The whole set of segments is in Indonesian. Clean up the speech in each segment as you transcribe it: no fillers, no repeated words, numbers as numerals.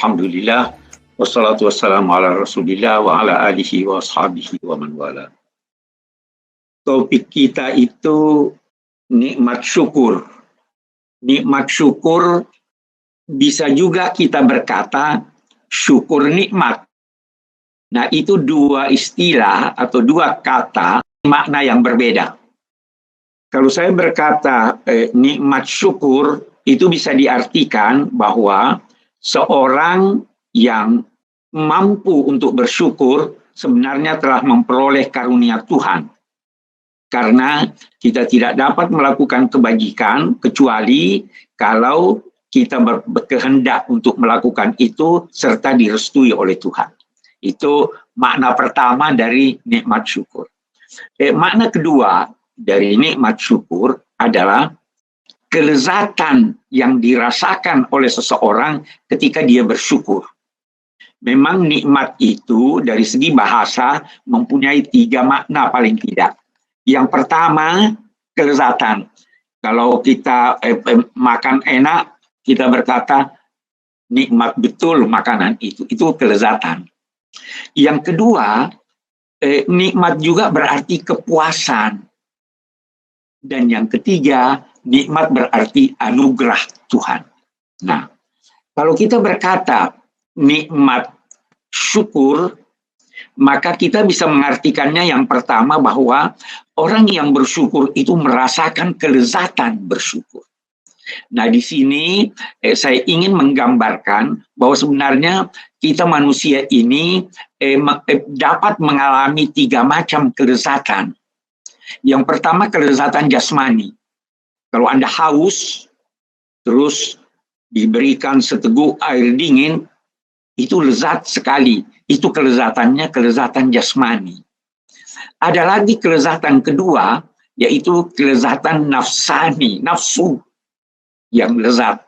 Alhamdulillah, wassalatu wassalamu ala rasulillah wa ala alihi wa ashabihi wa man wala. Topik kita itu nikmat syukur. Nikmat syukur bisa juga kita berkata syukur nikmat. Nah, itu dua istilah atau dua kata makna yang berbeda. Kalau saya berkata nikmat syukur, itu bisa diartikan bahwa seorang yang mampu untuk bersyukur sebenarnya telah memperoleh karunia Tuhan. Karena kita tidak dapat melakukan kebajikan kecuali kalau kita berkehendak untuk melakukan itu serta direstui oleh Tuhan. Itu makna pertama dari nikmat syukur. Makna kedua dari nikmat syukur adalah kelezatan yang dirasakan oleh seseorang ketika dia bersyukur. Memang nikmat itu dari segi bahasa mempunyai 3 makna paling tidak. Yang pertama, kelezatan. Kalau kita makan enak, kita berkata nikmat betul makanan itu kelezatan. Yang kedua, nikmat juga berarti kepuasan. Dan yang ketiga, nikmat berarti anugerah Tuhan. Nah, kalau kita berkata nikmat syukur, maka kita bisa mengartikannya yang pertama bahwa orang yang bersyukur itu merasakan kelezatan bersyukur. Nah, di sini saya ingin menggambarkan bahwa sebenarnya kita manusia ini dapat mengalami 3 macam kelezatan. Yang pertama kelezatan jasmani. Kalau Anda haus, terus diberikan seteguk air dingin, itu lezat sekali. Itu kelezatannya kelezatan jasmani. Ada lagi kelezatan kedua, yaitu kelezatan nafsani, nafsu yang lezat.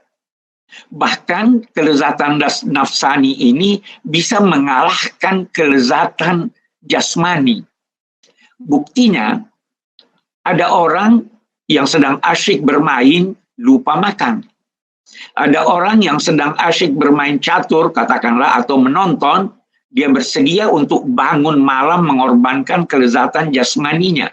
Bahkan kelezatan nafsani ini bisa mengalahkan kelezatan jasmani. Buktinya, ada orang yang sedang asyik bermain, lupa makan. Ada orang yang sedang asyik bermain catur, katakanlah, atau menonton, dia bersedia untuk bangun malam mengorbankan kelezatan jasmaninya.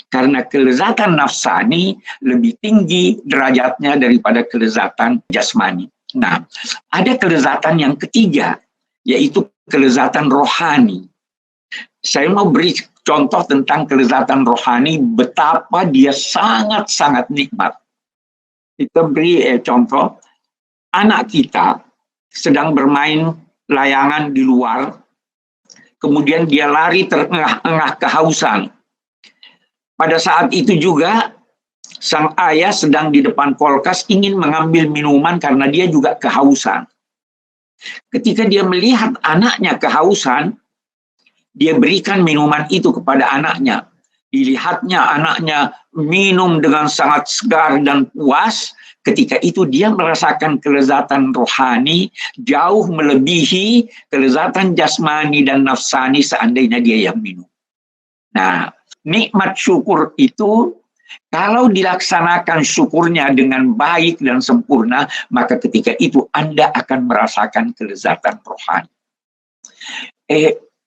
Karena kelezatan nafsani lebih tinggi derajatnya daripada kelezatan jasmani. Nah, ada kelezatan yang ketiga, yaitu kelezatan rohani. Saya mau beri contoh tentang kelezatan rohani, betapa dia sangat-sangat nikmat. Kita beri contoh, anak kita sedang bermain layangan di luar, kemudian dia lari terengah-engah kehausan. Pada saat itu juga, sang ayah sedang di depan kulkas ingin mengambil minuman karena dia juga kehausan. Ketika dia melihat anaknya kehausan, dia berikan minuman itu kepada anaknya. Dilihatnya anaknya minum dengan sangat segar dan puas. Ketika itu dia merasakan kelezatan rohani jauh melebihi kelezatan jasmani dan nafsani seandainya dia yang minum. Nah, nikmat syukur itu kalau dilaksanakan syukurnya dengan baik dan sempurna, maka ketika itu Anda akan merasakan kelezatan rohani.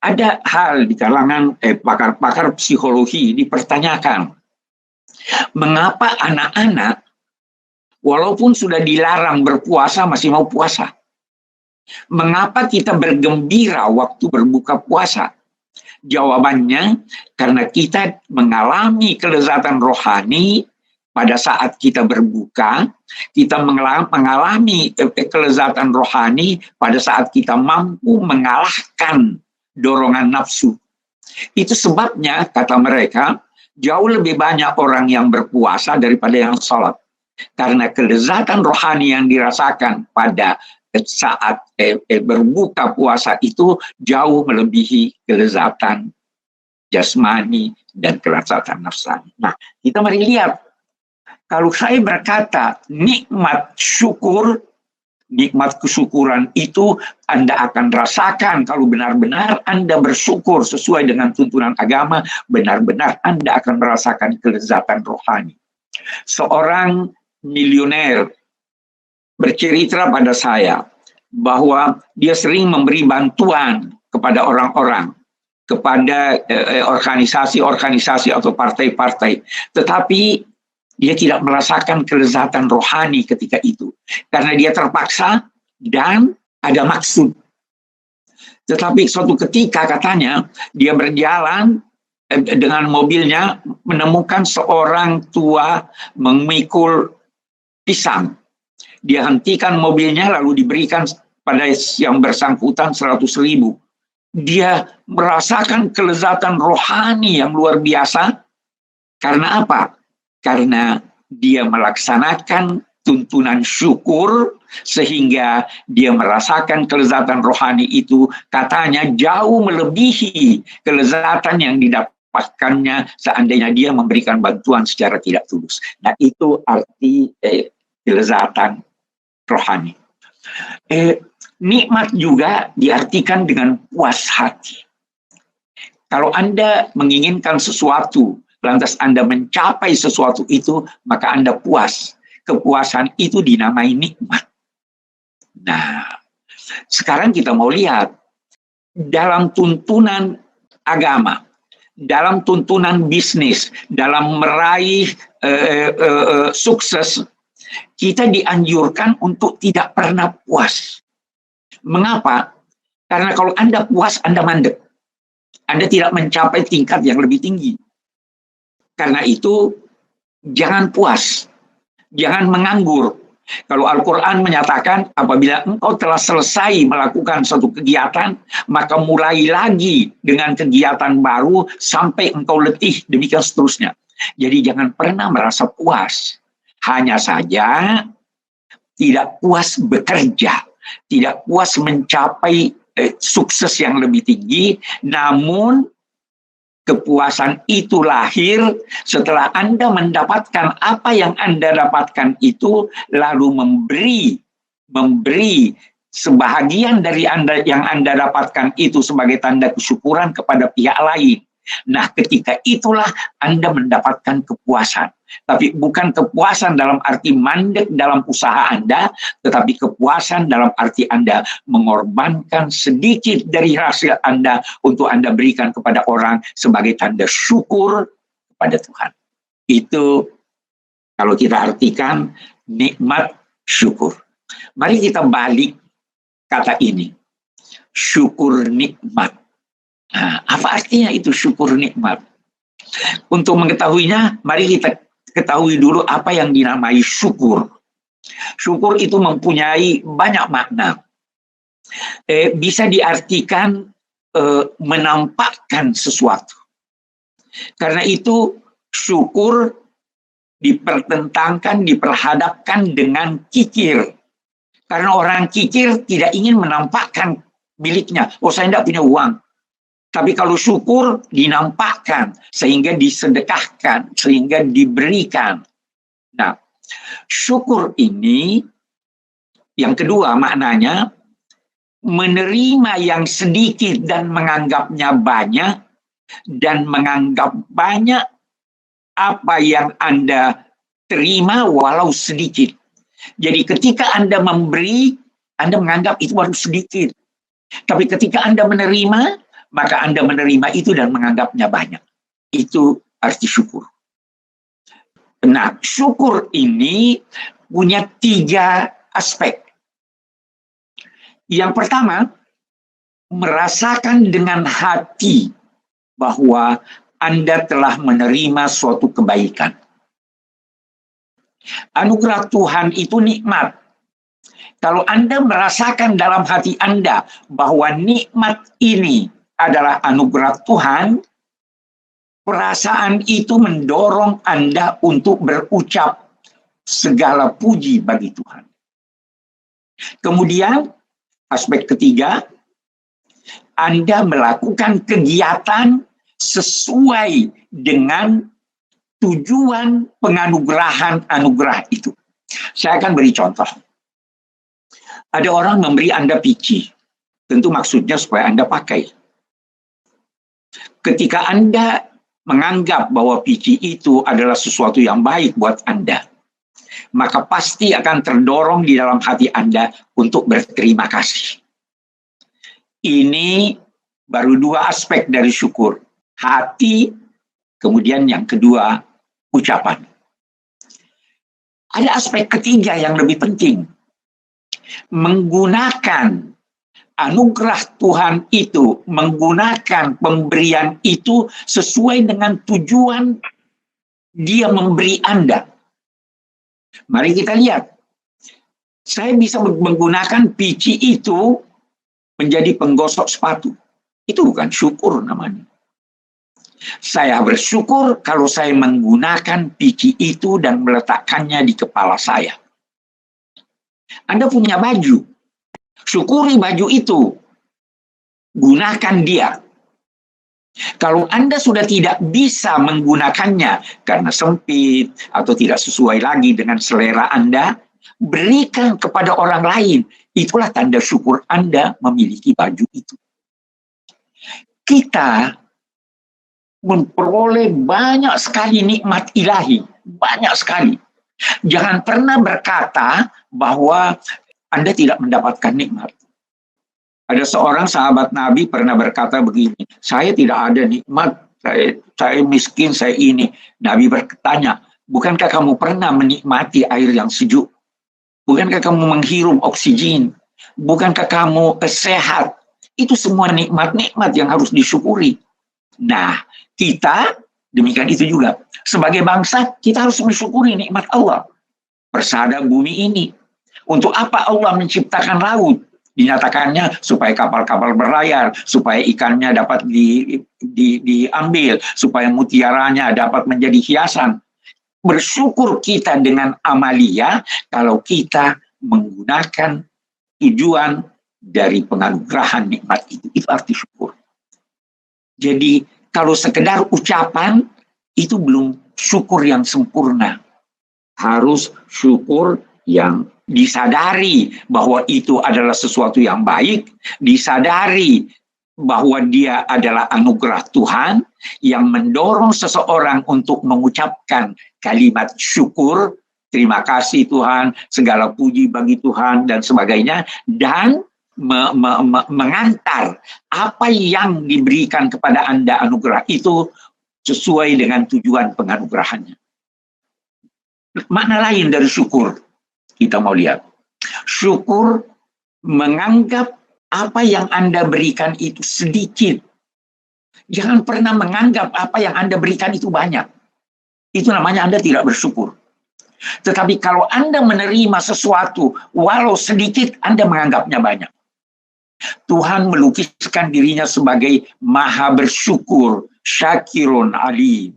Ada hal di kalangan pakar-pakar psikologi dipertanyakan, mengapa anak-anak walaupun sudah dilarang berpuasa masih mau puasa? Mengapa kita bergembira waktu berbuka puasa? Jawabannya, karena kita mengalami kelezatan rohani pada saat kita berbuka, kita mengalami kelezatan rohani pada saat kita mampu mengalahkan dorongan nafsu. Itu sebabnya, kata mereka, jauh lebih banyak orang yang berpuasa daripada yang sholat. Karena kelezatan rohani yang dirasakan pada saat berbuka puasa itu jauh melebihi kelezatan jasmani dan kelezatan nafsani. Nah, kita mari lihat. Kalau saya berkata nikmat syukur, nikmat kesyukuran itu Anda akan rasakan kalau benar-benar Anda bersyukur sesuai dengan tuntunan agama, benar-benar Anda akan merasakan kelezatan rohani. Seorang milioner bercerita pada saya, bahwa dia sering memberi bantuan kepada orang-orang, kepada organisasi-organisasi atau partai-partai, tetapi dia tidak merasakan kelezatan rohani ketika itu karena dia terpaksa dan ada maksud. Tetapi suatu ketika katanya dia berjalan dengan mobilnya menemukan seorang tua memikul pisang. Dia hentikan mobilnya lalu diberikan pada yang bersangkutan 100.000. Dia merasakan kelezatan rohani yang luar biasa. Karena apa? Karena dia melaksanakan tuntunan syukur sehingga dia merasakan kelezatan rohani itu, katanya jauh melebihi kelezatan yang didapatkannya seandainya dia memberikan bantuan secara tidak tulus. Nah, itu arti kelezatan rohani. Nikmat juga diartikan dengan puas hati. Kalau Anda menginginkan sesuatu, lantas Anda mencapai sesuatu itu, maka Anda puas. Kepuasan itu dinamai nikmat. Nah, sekarang kita mau lihat dalam tuntunan agama, dalam tuntunan bisnis, dalam meraih sukses, kita dianjurkan untuk tidak pernah puas. Mengapa? Karena kalau Anda puas, Anda mandek. Anda tidak mencapai tingkat yang lebih tinggi. Karena itu, jangan puas. Jangan menganggur. Kalau Al-Quran menyatakan apabila engkau telah selesai melakukan suatu kegiatan, maka mulai lagi dengan kegiatan baru sampai engkau letih, demikian seterusnya. Jadi jangan pernah merasa puas. Hanya saja tidak puas bekerja, tidak puas mencapai sukses yang lebih tinggi, namun kepuasan itu lahir setelah Anda mendapatkan apa yang Anda dapatkan itu, lalu memberi sebahagian dari Anda yang Anda dapatkan itu sebagai tanda kesyukuran kepada pihak lain. Nah, ketika itulah Anda mendapatkan kepuasan. Tapi bukan kepuasan dalam arti mandek dalam usaha Anda, tetapi kepuasan dalam arti Anda mengorbankan sedikit dari hasil Anda untuk Anda berikan kepada orang sebagai tanda syukur kepada Tuhan. Itu kalau kita artikan nikmat syukur. Mari kita balik kata ini. Syukur nikmat. Nah, apa artinya itu syukur nikmat? Untuk mengetahuinya, mari kita ketahui dulu apa yang dinamai syukur. Syukur itu mempunyai banyak makna. Bisa diartikan menampakkan sesuatu. Karena itu syukur dipertentangkan, diperhadapkan dengan kikir. Karena orang kikir tidak ingin menampakkan miliknya. Oh, saya tidak punya uang. Tapi kalau syukur dinampakkan, sehingga disedekahkan, sehingga diberikan. Nah, syukur ini, yang kedua maknanya, menerima yang sedikit dan menganggapnya banyak, dan menganggap banyak apa yang Anda terima walau sedikit. Jadi ketika Anda memberi, Anda menganggap itu baru sedikit. Tapi ketika Anda menerima, maka Anda menerima itu dan menganggapnya banyak. Itu arti syukur. Nah, syukur ini punya 3 aspek. Yang pertama, merasakan dengan hati bahwa Anda telah menerima suatu kebaikan. Anugerah Tuhan itu nikmat. Kalau Anda merasakan dalam hati Anda bahwa nikmat ini adalah anugerah Tuhan, perasaan itu mendorong Anda untuk berucap segala puji bagi Tuhan. Kemudian, aspek ketiga, Anda melakukan kegiatan sesuai dengan tujuan penganugerahan anugerah itu. Saya akan beri contoh. Ada orang memberi Anda PC. Tentu maksudnya supaya Anda pakai. Ketika Anda menganggap bahwa PC itu adalah sesuatu yang baik buat Anda, maka pasti akan terdorong di dalam hati Anda untuk berterima kasih. Ini baru dua aspek dari syukur. Hati, kemudian yang kedua, ucapan. Ada aspek ketiga yang lebih penting. Menggunakan anugerah Tuhan itu, menggunakan pemberian itu sesuai dengan tujuan Dia memberi Anda. Mari kita lihat. Saya bisa menggunakan pici itu menjadi penggosok sepatu. Itu bukan syukur namanya. Saya bersyukur kalau saya menggunakan pici itu dan meletakkannya di kepala saya. Anda punya baju. Syukuri baju itu. Gunakan dia. Kalau Anda sudah tidak bisa menggunakannya karena sempit atau tidak sesuai lagi dengan selera Anda, berikan kepada orang lain. Itulah tanda syukur Anda memiliki baju itu. Kita memperoleh banyak sekali nikmat ilahi. Banyak sekali. Jangan pernah berkata bahwa Anda tidak mendapatkan nikmat. Ada seorang sahabat Nabi pernah berkata begini, saya tidak ada nikmat, saya miskin, saya ini. Nabi bertanya, bukankah kamu pernah menikmati air yang sejuk? Bukankah kamu menghirup oksigen? Bukankah kamu sehat? Itu semua nikmat-nikmat yang harus disyukuri. Nah, kita demikian itu juga. Sebagai bangsa, kita harus mensyukuri nikmat Allah. Persada bumi ini. Untuk apa Allah menciptakan laut? Dinyatakannya supaya kapal-kapal berlayar, supaya ikannya dapat diambil, supaya mutiaranya dapat menjadi hiasan. Bersyukur kita dengan amalia kalau kita menggunakan tujuan dari penganugerahan nikmat itu. Itu arti syukur. Jadi kalau sekedar ucapan itu belum syukur yang sempurna. Harus syukur yang disadari bahwa itu adalah sesuatu yang baik, disadari bahwa dia adalah anugerah Tuhan yang mendorong seseorang untuk mengucapkan kalimat syukur, terima kasih Tuhan, segala puji bagi Tuhan dan sebagainya, dan mengantar apa yang diberikan kepada Anda anugerah itu sesuai dengan tujuan penganugerahannya. Makna lain dari syukur kita mau lihat. Syukur menganggap apa yang Anda berikan itu sedikit. Jangan pernah menganggap apa yang Anda berikan itu banyak. Itu namanya Anda tidak bersyukur. Tetapi kalau Anda menerima sesuatu, walau sedikit, Anda menganggapnya banyak. Tuhan melukiskan dirinya sebagai maha bersyukur, syakirun alim.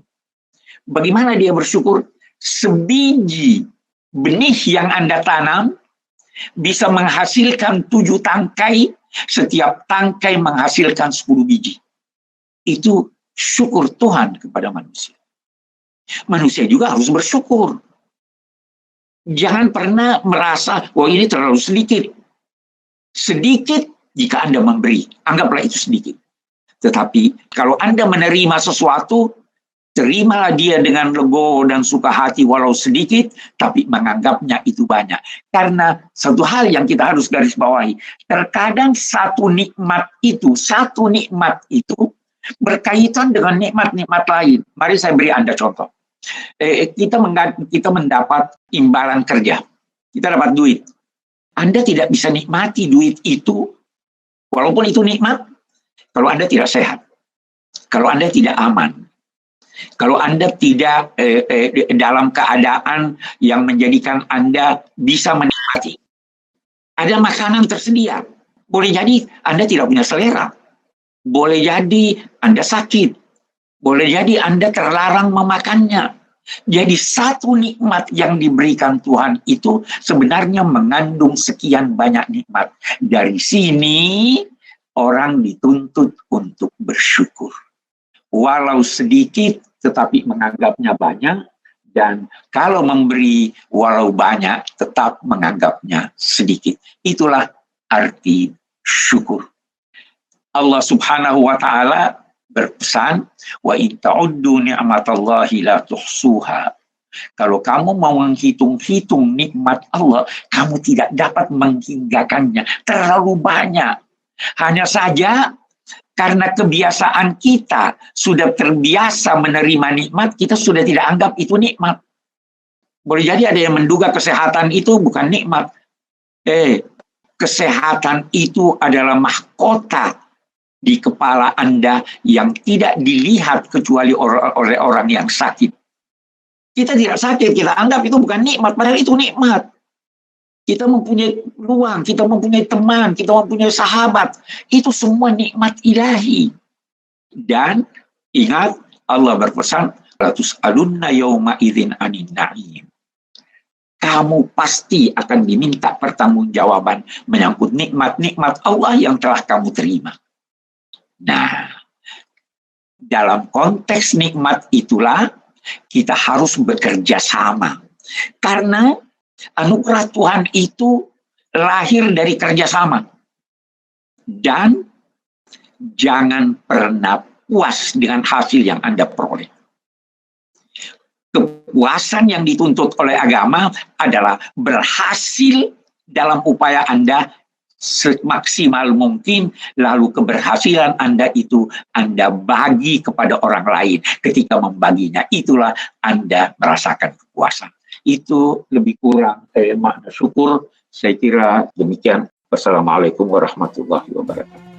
Bagaimana dia bersyukur? Sebiji benih yang Anda tanam bisa menghasilkan 7 tangkai, setiap tangkai menghasilkan 10 biji. Itu syukur Tuhan kepada manusia. Manusia juga harus bersyukur. Jangan pernah merasa, oh ini terlalu sedikit. Sedikit jika Anda memberi, anggaplah itu sedikit. Tetapi kalau Anda menerima sesuatu, terimalah dia dengan legowo dan suka hati walau sedikit, tapi menganggapnya itu banyak. Karena satu hal yang kita harus garis bawahi, terkadang satu nikmat itu berkaitan dengan nikmat-nikmat lain. Mari saya beri Anda contoh. Kita mendapat imbalan kerja. Kita dapat duit. Anda tidak bisa nikmati duit itu, walaupun itu nikmat, kalau Anda tidak sehat. Kalau Anda tidak aman. Kalau Anda tidak dalam keadaan yang menjadikan Anda bisa menikmati. Ada makanan tersedia. Boleh jadi Anda tidak punya selera. Boleh jadi Anda sakit. Boleh jadi Anda terlarang memakannya. Jadi satu nikmat yang diberikan Tuhan itu sebenarnya mengandung sekian banyak nikmat. Dari sini orang dituntut untuk bersyukur. Walau sedikit tetapi menganggapnya banyak, dan kalau memberi walau banyak tetap menganggapnya sedikit. Itulah arti syukur. Allah Subhanahu wa taala berpesan, wa in ta'uddu ni'matallahi la tuhsuha. Kalau kamu mau menghitung-hitung nikmat Allah, kamu tidak dapat menghinggakannya. Terlalu banyak. Hanya saja karena kebiasaan kita sudah terbiasa menerima nikmat, kita sudah tidak anggap itu nikmat. Boleh jadi ada yang menduga kesehatan itu bukan nikmat. Kesehatan itu adalah mahkota di kepala Anda yang tidak dilihat kecuali oleh orang yang sakit. Kita tidak sakit, kita anggap itu bukan nikmat, padahal itu nikmat. Kita mempunyai ruang, kita mempunyai teman, kita mempunyai sahabat. Itu semua nikmat ilahi. Dan ingat, Allah berpesan, "La tus'alunna yauma idzin 'anin na'im." Kamu pasti akan diminta pertanggungjawaban menyangkut nikmat-nikmat Allah yang telah kamu terima. Nah, dalam konteks nikmat itulah kita harus bekerja sama. Karena anugerah Tuhan itu lahir dari kerjasama. Dan jangan pernah puas dengan hasil yang Anda peroleh. Kepuasan yang dituntut oleh agama adalah berhasil dalam upaya Anda semaksimal mungkin, lalu keberhasilan Anda itu Anda bagi kepada orang lain. Ketika membaginya, itulah Anda merasakan kepuasan. Itu lebih kurang makna syukur. Saya kira demikian. Wassalamualaikum warahmatullahi wabarakatuh.